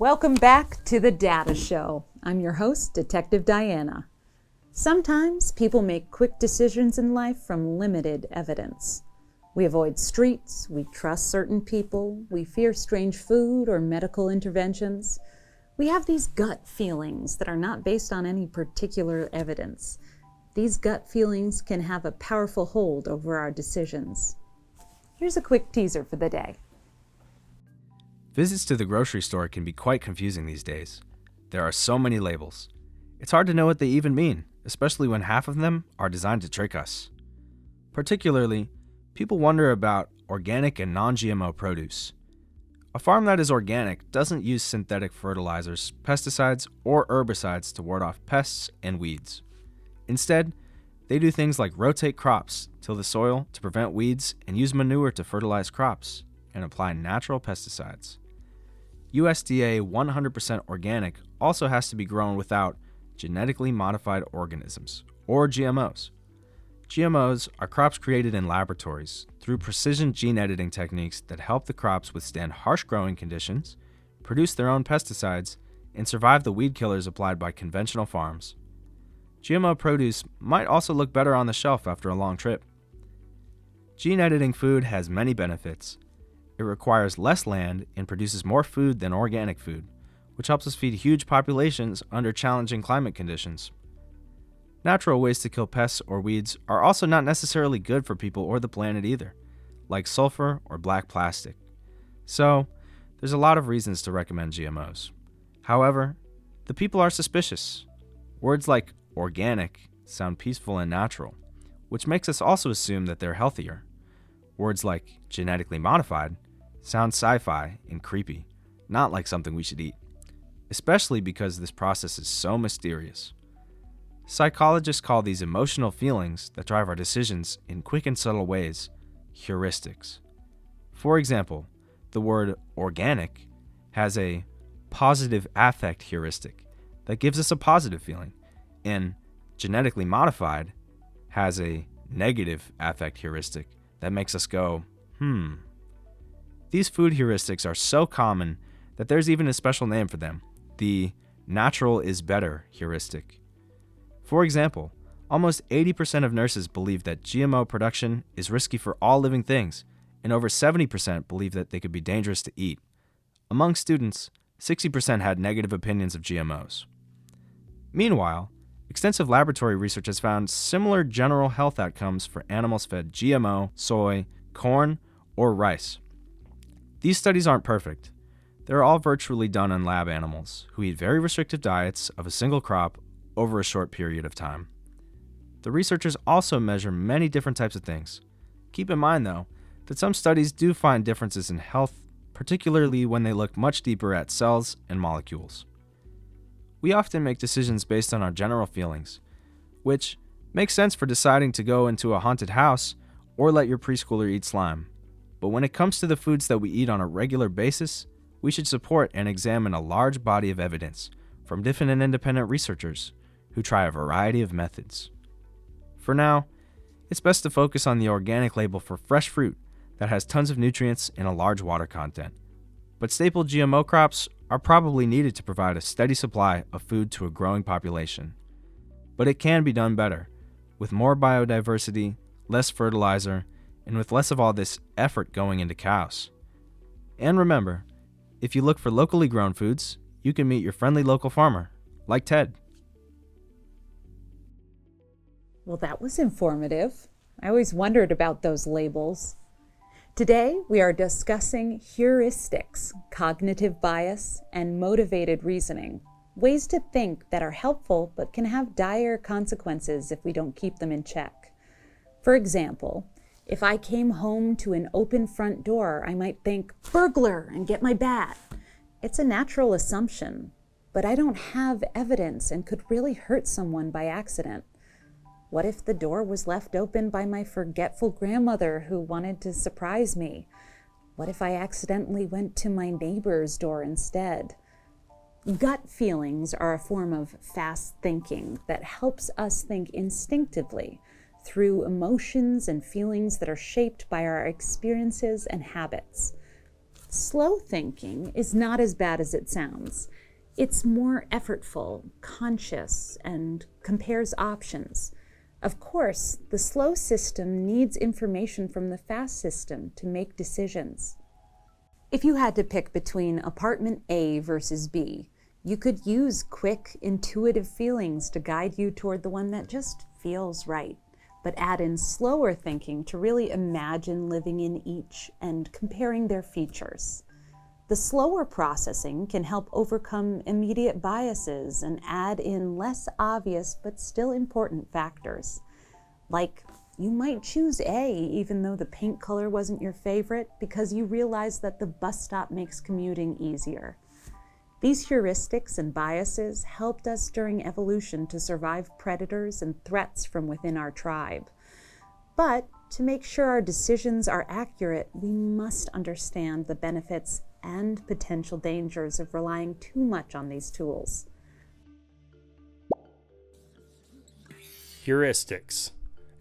Welcome back to The Data Show. I'm your host, Detective Diana. Sometimes people make quick decisions in life from limited evidence. We avoid streets, we trust certain people, we fear strange food or medical interventions. We have these gut feelings that are not based on any particular evidence. These gut feelings can have a powerful hold over our decisions. Here's a quick teaser for the day. Visits to the grocery store can be quite confusing these days. There are so many labels. It's hard to know what they even mean, especially when half of them are designed to trick us. Particularly, people wonder about organic and non-GMO produce. A farm that is organic doesn't use synthetic fertilizers, pesticides, or herbicides to ward off pests and weeds. Instead, they do things like rotate crops, till the soil to prevent weeds, and use manure to fertilize crops, and apply natural pesticides. USDA 100% organic also has to be grown without genetically modified organisms, or GMOs. GMOs are crops created in laboratories through precision gene editing techniques that help the crops withstand harsh growing conditions, produce their own pesticides, and survive the weed killers applied by conventional farms. GMO produce might also look better on the shelf after a long trip. Gene editing food has many benefits. It requires less land and produces more food than organic food, which helps us feed huge populations under challenging climate conditions. Natural ways to kill pests or weeds are also not necessarily good for people or the planet either, like sulfur or black plastic. So, there's a lot of reasons to recommend GMOs. However, the people are suspicious. Words like organic sound peaceful and natural, which makes us also assume that they're healthier. Words like genetically modified sound sci-fi and creepy, not like something we should eat, especially because this process is so mysterious. Psychologists call these emotional feelings that drive our decisions in quick and subtle ways heuristics. For example, the word organic has a positive affect heuristic that gives us a positive feeling, and genetically modified has a negative affect heuristic that makes us go, These food heuristics are so common that there's even a special name for them, the natural is better heuristic. For example, almost 80% of nurses believe that GMO production is risky for all living things, and over 70% believe that they could be dangerous to eat. Among students, 60% had negative opinions of GMOs. Meanwhile, extensive laboratory research has found similar general health outcomes for animals fed GMO, soy, corn, or rice. These studies aren't perfect. They're all virtually done on lab animals who eat very restrictive diets of a single crop over a short period of time. The researchers also measure many different types of things. Keep in mind, though, that some studies do find differences in health, particularly when they look much deeper at cells and molecules. We often make decisions based on our general feelings, which makes sense for deciding to go into a haunted house or let your preschooler eat slime. But when it comes to the foods that we eat on a regular basis, we should support and examine a large body of evidence from different and independent researchers who try a variety of methods. For now, it's best to focus on the organic label for fresh fruit that has tons of nutrients and a large water content. But staple GMO crops are probably needed to provide a steady supply of food to a growing population. But it can be done better, with more biodiversity, less fertilizer, and with less of all this effort going into cows. And remember, if you look for locally grown foods, you can meet your friendly local farmer, like Ted. Well, that was informative. I always wondered about those labels. Today, we are discussing heuristics, cognitive bias, and motivated reasoning, ways to think that are helpful but can have dire consequences if we don't keep them in check. For example, if I came home to an open front door, I might think, burglar, and get my bat. It's a natural assumption, but I don't have evidence and could really hurt someone by accident. What if the door was left open by my forgetful grandmother who wanted to surprise me? What if I accidentally went to my neighbor's door instead? Gut feelings are a form of fast thinking that helps us think instinctively through emotions and feelings that are shaped by our experiences and habits. Slow thinking is not as bad as it sounds. It's more effortful, conscious, and compares options. Of course, the slow system needs information from the fast system to make decisions. If you had to pick between apartment A versus B, you could use quick, intuitive feelings to guide you toward the one that just feels right, but add in slower thinking to really imagine living in each and comparing their features. The slower processing can help overcome immediate biases and add in less obvious but still important factors. Like, you might choose A even though the paint color wasn't your favorite because you realize that the bus stop makes commuting easier. These heuristics and biases helped us during evolution to survive predators and threats from within our tribe. But to make sure our decisions are accurate, we must understand the benefits and potential dangers of relying too much on these tools. Heuristics,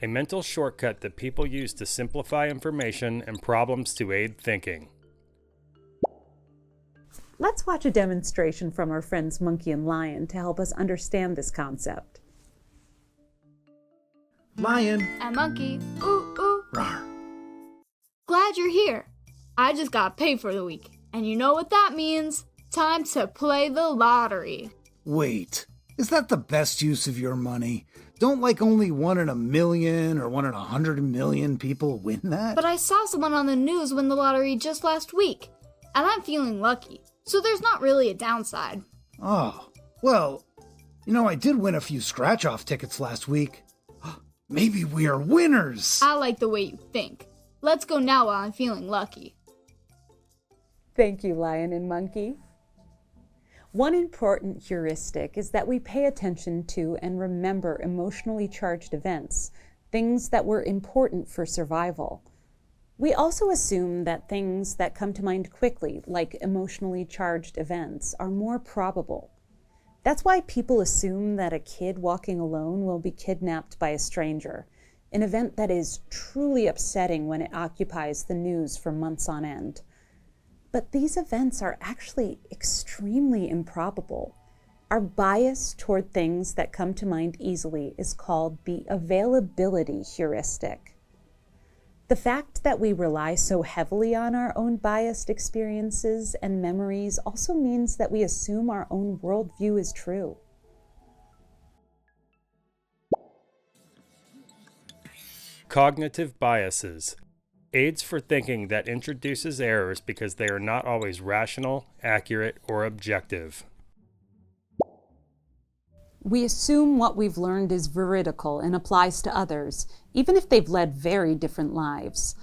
a mental shortcut that people use to simplify information and problems to aid thinking. Let's watch a demonstration from our friends Monkey and Lion to help us understand this concept. Lion. And Monkey, ooh, ooh. Rawr. Glad you're here. I just got paid for the week. And you know what that means? Time to play the lottery. Wait, is that the best use of your money? Don't like only 1 in a million or 1 in 100 million people win that? But I saw someone on the news win the lottery just last week. And I'm feeling lucky. So there's not really a downside. Oh, well, I did win a few scratch-off tickets last week. Maybe we are winners! I like the way you think. Let's go now while I'm feeling lucky. Thank you, Lion and Monkey. One important heuristic is that we pay attention to and remember emotionally charged events, things that were important for survival. We also assume that things that come to mind quickly, like emotionally charged events, are more probable. That's why people assume that a kid walking alone will be kidnapped by a stranger, an event that is truly upsetting when it occupies the news for months on end. But these events are actually extremely improbable. Our bias toward things that come to mind easily is called the availability heuristic. The fact that we rely so heavily on our own biased experiences and memories also means that we assume our own worldview is true. Cognitive biases. Aids for thinking that introduces errors because they are not always rational, accurate, or objective. We assume what we've learned is veridical and applies to others, even if they've led very different lives.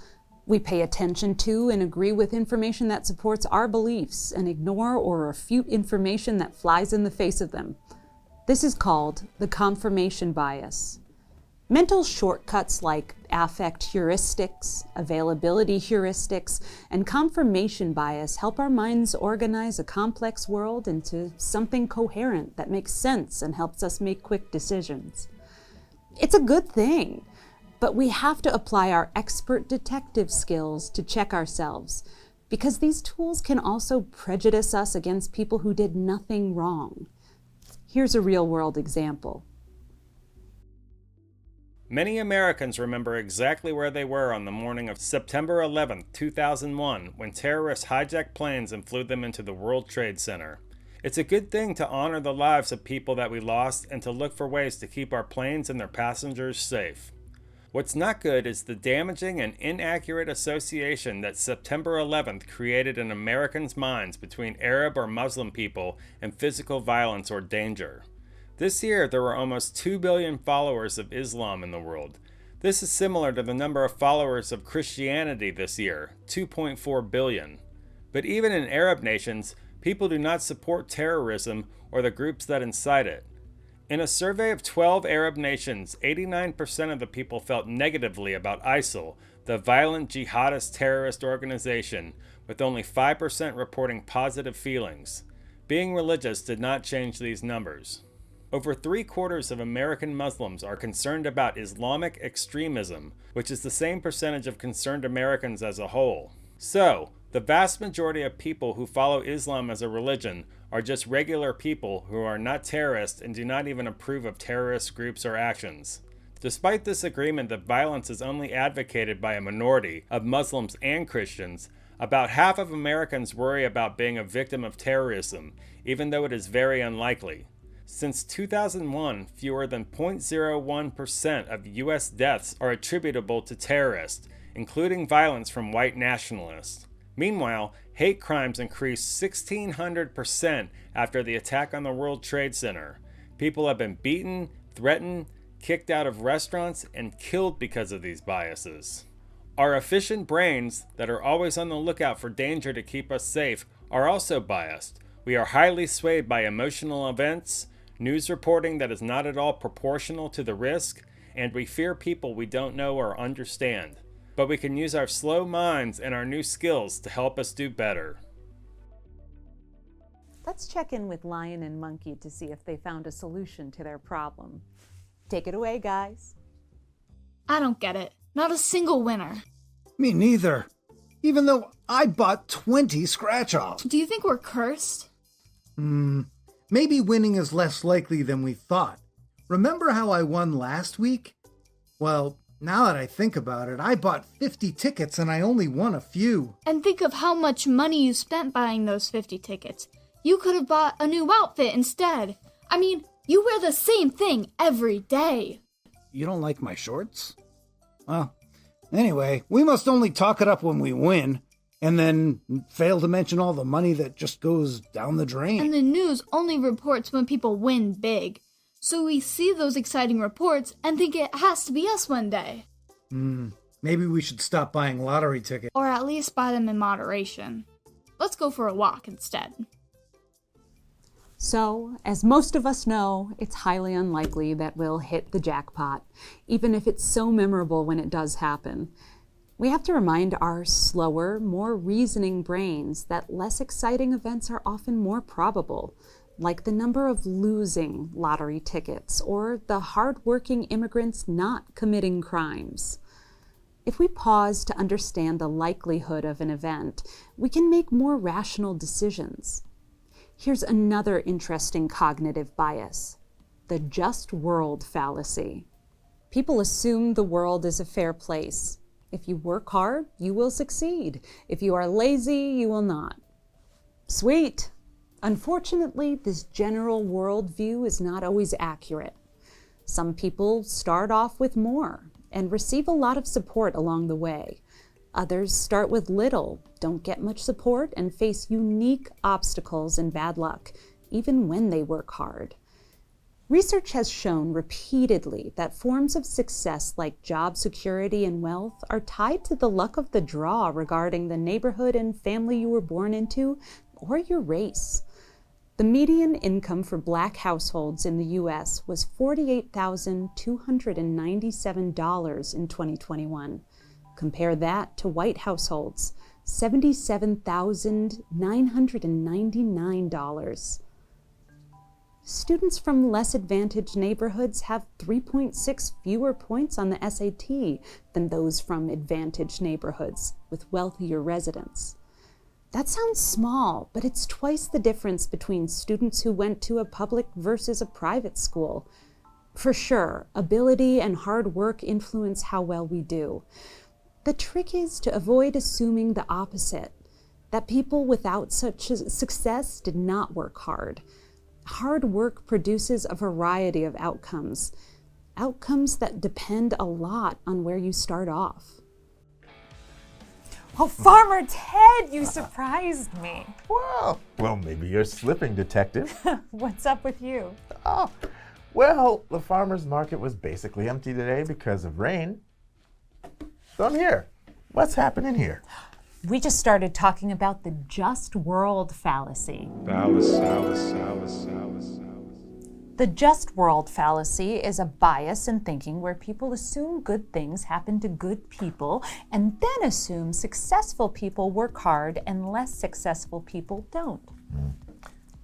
We pay attention to and agree with information that supports our beliefs and ignore or refute information that flies in the face of them. This is called the confirmation bias. Mental shortcuts like affect heuristics, availability heuristics, and confirmation bias help our minds organize a complex world into something coherent that makes sense and helps us make quick decisions. It's a good thing, but we have to apply our expert detective skills to check ourselves, because these tools can also prejudice us against people who did nothing wrong. Here's a real-world example. Many Americans remember exactly where they were on the morning of September 11, 2001, when terrorists hijacked planes and flew them into the World Trade Center. It's a good thing to honor the lives of people that we lost and to look for ways to keep our planes and their passengers safe. What's not good is the damaging and inaccurate association that September 11th created in Americans' minds between Arab or Muslim people and physical violence or danger. This year, there were almost 2 billion followers of Islam in the world. This is similar to the number of followers of Christianity this year, 2.4 billion. But even in Arab nations, people do not support terrorism or the groups that incite it. In a survey of 12 Arab nations, 89% of the people felt negatively about ISIL, the violent jihadist terrorist organization, with only 5% reporting positive feelings. Being religious did not change these numbers. Over 3/4 of American Muslims are concerned about Islamic extremism, which is the same percentage of concerned Americans as a whole. So, The vast majority of people who follow Islam as a religion are just regular people who are not terrorists and do not even approve of terrorist groups or actions. Despite this agreement that violence is only advocated by a minority of Muslims and Christians, about half of Americans worry about being a victim of terrorism, even though it is very unlikely. Since 2001, fewer than 0.01% of U.S. deaths are attributable to terrorists, including violence from white nationalists. Meanwhile, hate crimes increased 1,600% after the attack on the World Trade Center. People have been beaten, threatened, kicked out of restaurants, and killed because of these biases. Our efficient brains, that are always on the lookout for danger to keep us safe, are also biased. We are highly swayed by emotional events, news reporting that is not at all proportional to the risk, and we fear people we don't know or understand. But we can use our slow minds and our new skills to help us do better. Let's check in with Lion and Monkey to see if they found a solution to their problem. Take it away, guys. I don't get it. Not a single winner. Me neither. Even though I bought 20 scratch-offs. Do you think we're cursed? Maybe winning is less likely than we thought. Remember how I won last week? Well, now that I think about it, I bought 50 tickets and I only won a few. And think of how much money you spent buying those 50 tickets. You could have bought a new outfit instead. I mean, you wear the same thing every day. You don't like my shorts? Well, anyway, we must only talk it up when we win, and then fail to mention all the money that just goes down the drain. And the news only reports when people win big. So we see those exciting reports and think it has to be us one day. Maybe we should stop buying lottery tickets. Or at least buy them in moderation. Let's go for a walk instead. So, as most of us know, it's highly unlikely that we'll hit the jackpot, even if it's so memorable when it does happen. We have to remind our slower, more reasoning brains that less exciting events are often more probable, like the number of losing lottery tickets or the hard-working immigrants not committing crimes. If we pause to understand the likelihood of an event, we can make more rational decisions. Here's another interesting cognitive bias, the just world fallacy. People assume the world is a fair place. If you work hard, you will succeed. If you are lazy, you will not. Sweet! Unfortunately, this general worldview is not always accurate. Some people start off with more and receive a lot of support along the way. Others start with little, don't get much support, and face unique obstacles and bad luck, even when they work hard. Research has shown repeatedly that forms of success like job security and wealth are tied to the luck of the draw regarding the neighborhood and family you were born into or your race. The median income for Black households in the U.S. was $48,297 in 2021. Compare that to white households, $77,999. Students from less advantaged neighborhoods have 3.6 fewer points on the SAT than those from advantaged neighborhoods with wealthier residents. That sounds small, but it's twice the difference between students who went to a public versus a private school. For sure, ability and hard work influence how well we do. The trick is to avoid assuming the opposite, that people without such success did not work hard. Hard work produces a variety of outcomes that depend a lot on where you start off. Oh, Farmer Ted, you surprised me. Well, maybe you're slipping, Detective. What's up with you? Oh, well, the farmer's market was basically empty today because of rain. So I'm here. What's happening here? We just started talking about the just world fallacy. The just world fallacy is a bias in thinking where people assume good things happen to good people and then assume successful people work hard and less successful people don't.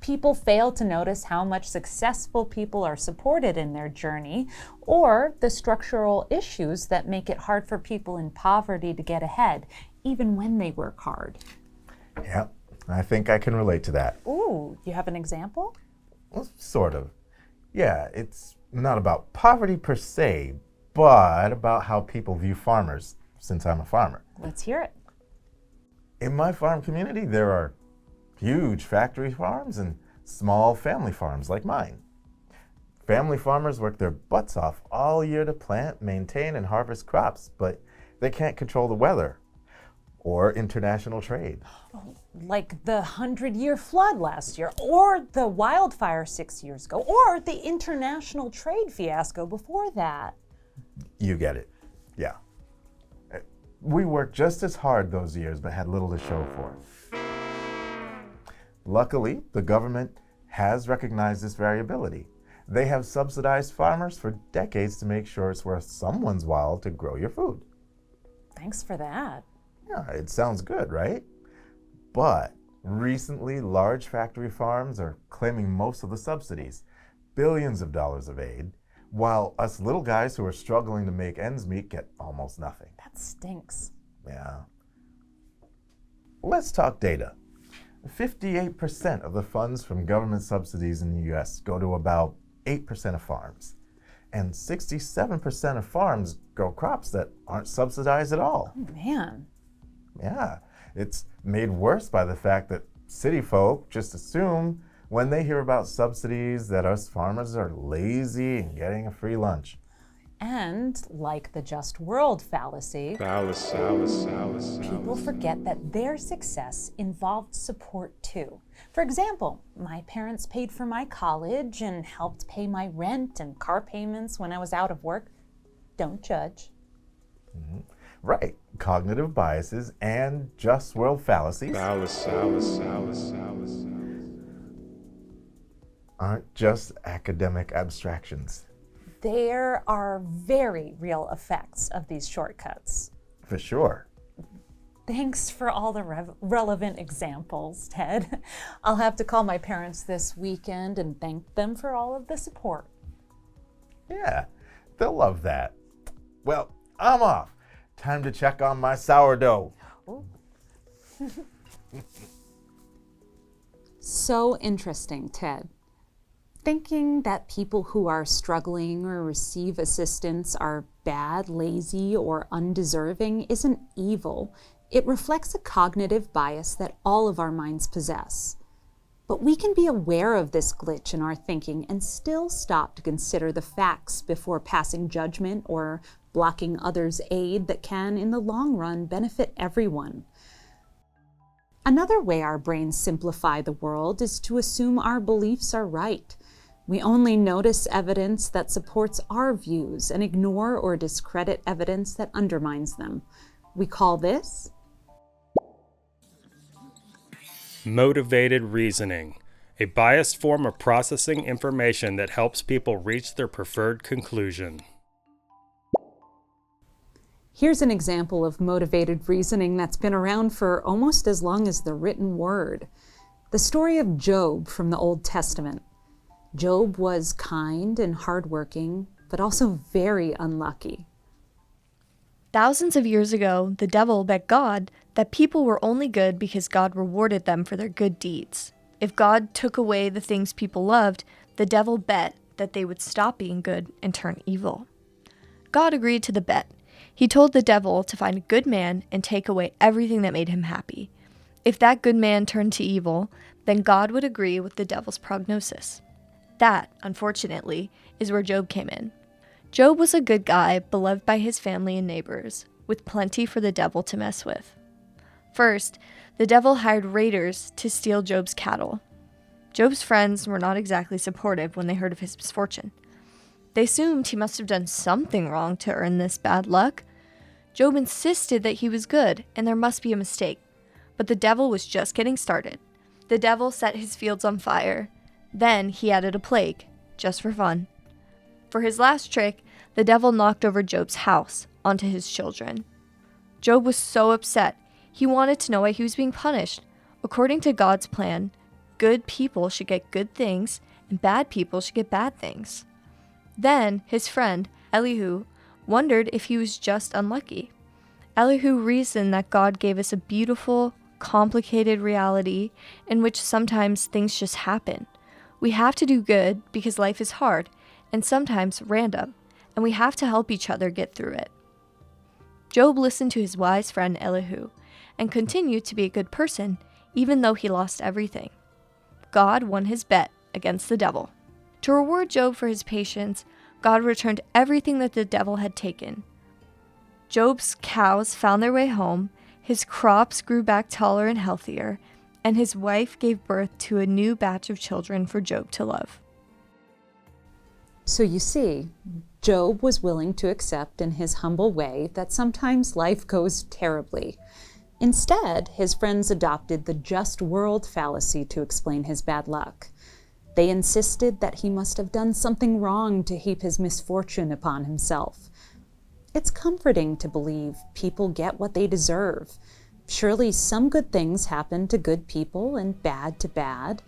People fail to notice how much successful people are supported in their journey or the structural issues that make it hard for people in poverty to get ahead, even when they work hard. Yeah, I think I can relate to that. Ooh, you have an example? Well, sort of. Yeah, it's not about poverty per se, but about how people view farmers, since I'm a farmer. Let's hear it. In my farm community, there are huge factory farms and small family farms like mine. Family farmers work their butts off all year to plant, maintain, and harvest crops, but they can't control the weather or international trade. Like the 100-year flood last year, or the wildfire 6 years ago, or the international trade fiasco before that. You get it. Yeah. We worked just as hard those years, but had little to show for it. Luckily, the government has recognized this variability. They have subsidized farmers for decades to make sure it's worth someone's while to grow your food. Thanks for that. Yeah, it sounds good, right? But recently, large factory farms are claiming most of the subsidies, billions of dollars of aid, while us little guys who are struggling to make ends meet get almost nothing. That stinks. Yeah. Let's talk data. 58% of the funds from government subsidies in the US go to about 8% of farms. And 67% of farms grow crops that aren't subsidized at all. Oh, man. Yeah, it's made worse by the fact that city folk just assume when they hear about subsidies that us farmers are lazy and getting a free lunch. And like the just world fallacy, people forget that their success involved support too. For example, my parents paid for my college and helped pay my rent and car payments when I was out of work. Don't judge. Mm-hmm. Right. Cognitive biases and just world fallacies aren't just academic abstractions. There are very real effects of these shortcuts. For sure. Thanks for all the relevant examples, Ted. I'll have to call my parents this weekend and thank them for all of the support. Yeah, they'll love that. Well, I'm off. Time to check on my sourdough. So interesting, Ted. Thinking that people who are struggling or receive assistance are bad, lazy, or undeserving isn't evil. It reflects a cognitive bias that all of our minds possess. But we can be aware of this glitch in our thinking and still stop to consider the facts before passing judgment or blocking others' aid that can, in the long run, benefit everyone. Another way our brains simplify the world is to assume our beliefs are right. We only notice evidence that supports our views and ignore or discredit evidence that undermines them. We call this motivated reasoning, a biased form of processing information that helps people reach their preferred conclusion. Here's an example of motivated reasoning that's been around for almost as long as the written word. The story of Job from the Old Testament. Job was kind and hardworking, but also very unlucky. Thousands of years ago, the devil bet God that people were only good because God rewarded them for their good deeds. If God took away the things people loved, the devil bet that they would stop being good and turn evil. God agreed to the bet. He told the devil to find a good man and take away everything that made him happy. If that good man turned to evil, then God would agree with the devil's prognosis. That, unfortunately, is where Job came in. Job was a good guy, beloved by his family and neighbors, with plenty for the devil to mess with. First, the devil hired raiders to steal Job's cattle. Job's friends were not exactly supportive when they heard of his misfortune. They assumed he must have done something wrong to earn this bad luck. Job insisted that he was good and there must be a mistake, but the devil was just getting started. The devil set his fields on fire. Then he added a plague, just for fun. For his last trick, the devil knocked over Job's house onto his children. Job was so upset, he wanted to know why he was being punished. According to God's plan, good people should get good things and bad people should get bad things. Then his friend, Elihu, wondered if he was just unlucky. Elihu reasoned that God gave us a beautiful, complicated reality in which sometimes things just happen. We have to do good because life is hard and sometimes random, and we have to help each other get through it. Job listened to his wise friend Elihu and continued to be a good person even though he lost everything. God won his bet against the devil. To reward Job for his patience, God returned everything that the devil had taken. Job's cows found their way home, his crops grew back taller and healthier, and his wife gave birth to a new batch of children for Job to love. So you see, Job was willing to accept in his humble way that sometimes life goes terribly. Instead, his friends adopted the just world fallacy to explain his bad luck. They insisted that he must have done something wrong to heap his misfortune upon himself. It's comforting to believe people get what they deserve. Surely some good things happen to good people and bad to bad.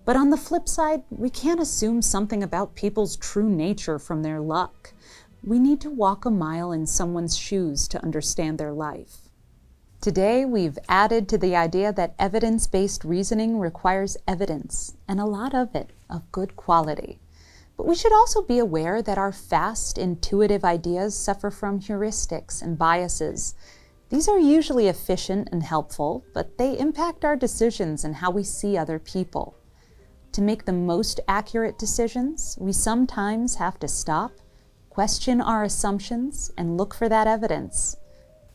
But on the flip side, we can't assume something about people's true nature from their luck. We need to walk a mile in someone's shoes to understand their life. Today, we've added to the idea that evidence-based reasoning requires evidence, and a lot of it, of good quality. But we should also be aware that our fast, intuitive ideas suffer from heuristics and biases. These are usually efficient and helpful, but they impact our decisions and how we see other people. To make the most accurate decisions, we sometimes have to stop, question our assumptions, and look for that evidence.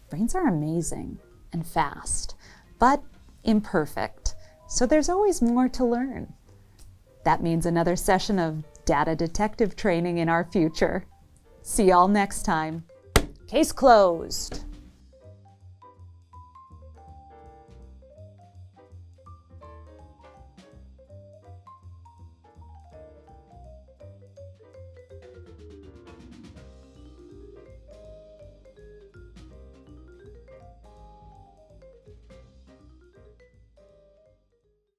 Brains are amazing and fast, but imperfect, so there's always more to learn. That means another session of data detective training in our future. See y'all next time. Case closed.